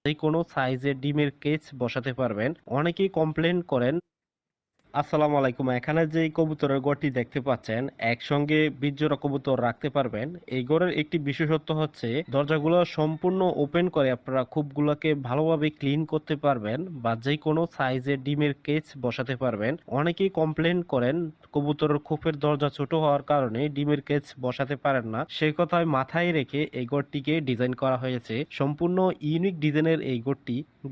যেকোনো সাইজের ডিমের কেজ বসাতে পারবেন। অনেকেই কমপ্লেন করেন। আসসালামু আলাইকুম। এখানে যে কবুতরের ঘরটি দেখতে পাচ্ছেন, একসঙ্গে ২০ জোড়া কবুতর রাখতে পারবেন। এই ঘরের একটি বিশেষত্ব হচ্ছে দরজাগুলো সম্পূর্ণ ওপেন করে আপনারা খোপগুলোকে ভালোভাবে ক্লিন করতে পারবেন বা যে কোনো সাইজের ডিমের কেজ বসাতে পারবেন। অনেকেই কমপ্লেন করেন কবুতরের খোপের দরজা ছোট হওয়ার কারণে ডিমের কেজ বসাতে পারেন না। সেই কথায় মাথায় রেখে এই ঘরটিকে ডিজাইন করা হয়েছে। সম্পূর্ণ ইউনিক ডিজাইনের এই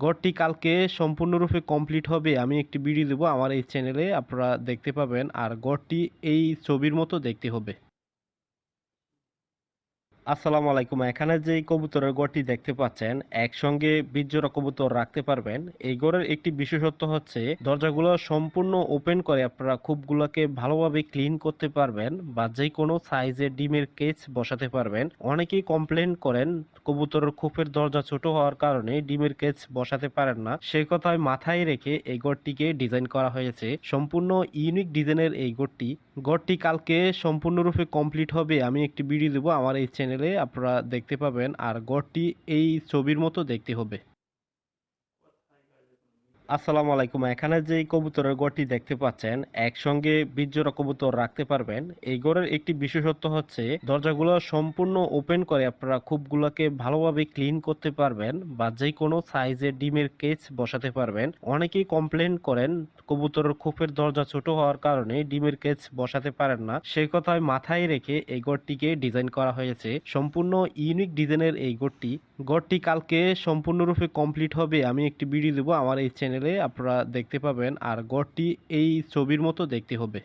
ঘরটি কালকে সম্পূর্ণরূপে কমপ্লিট হবে। আমি একটি ভিডিও দেবো আমার এই চ্যানেলে, আপনারা দেখতে পাবেন। আর ঘরটি এই ছবির মতো দেখতে হবে। আসসালামু আলাইকুম। এখানে যে কবুতরের ঘরটি দেখতে পাচ্ছেন, একসঙ্গে ২০ জোড়া কবুতর রাখতে পারবেন। এই ঘরের একটি বিশেষত্ব হচ্ছে দরজাগুলো সম্পূর্ণ ওপেন করে আপনারা খোপগুলোকে ভালোভাবে ক্লিন করতে পারবেন বা যে কোনো সাইজের ডিমের কেজ বসাতে পারবেন। অনেকেই কমপ্লেন করেন কবুতরের খোপের দরজা ছোট হওয়ার কারণে ডিমের কেজ বসাতে পারেন না। সেই কথায় মাথায় রেখে এই ঘরটিকে ডিজাইন করা হয়েছে। সম্পূর্ণ ইউনিক ডিজাইনের এই ঘরটি কালকে সম্পূর্ণরূপে কমপ্লিট হবে। আমি একটি ভিডিও দেবো আমার এই চ্যানেলে, আপনারা দেখতে পাবেন। আর ঘরটি এই ছবির মতো দেখতে হবে। আসসালামু আলাইকুম। এখানে যে কবুতরের ঘরটি দেখতে পাচ্ছেন, একসঙ্গে ২০ জোড়া কবুতর রাখতে পারবেন। এই ঘরের একটি বিশেষত্ব হচ্ছে দরজাগুলো সম্পূর্ণ ওপেন করে আপনারা খোপগুলোকে ভালোভাবে ক্লিন করতে পারবেন বা যে কোনো সাইজের ডিমের কেজ বসাতে পারবেন। অনেকেই কমপ্লেন করেন কবুতরের খোপের দরজা ছোট হওয়ার কারণে ডিমের কেজ বসাতে পারেন না। সেই কথায় মাথায় রেখে এই ঘরটিকে ডিজাইন করা হয়েছে। সম্পূর্ণ ইউনিক ডিজাইনের এই ঘরটি কালকে সম্পূর্ণরূপে কমপ্লিট হবে। আমি একটি ভিডিও দেবো আমার এই চ্যানেলে, আপনারা দেখতে পাবেন। আর ঘরটি এই ছবির মতো দেখতে হবে।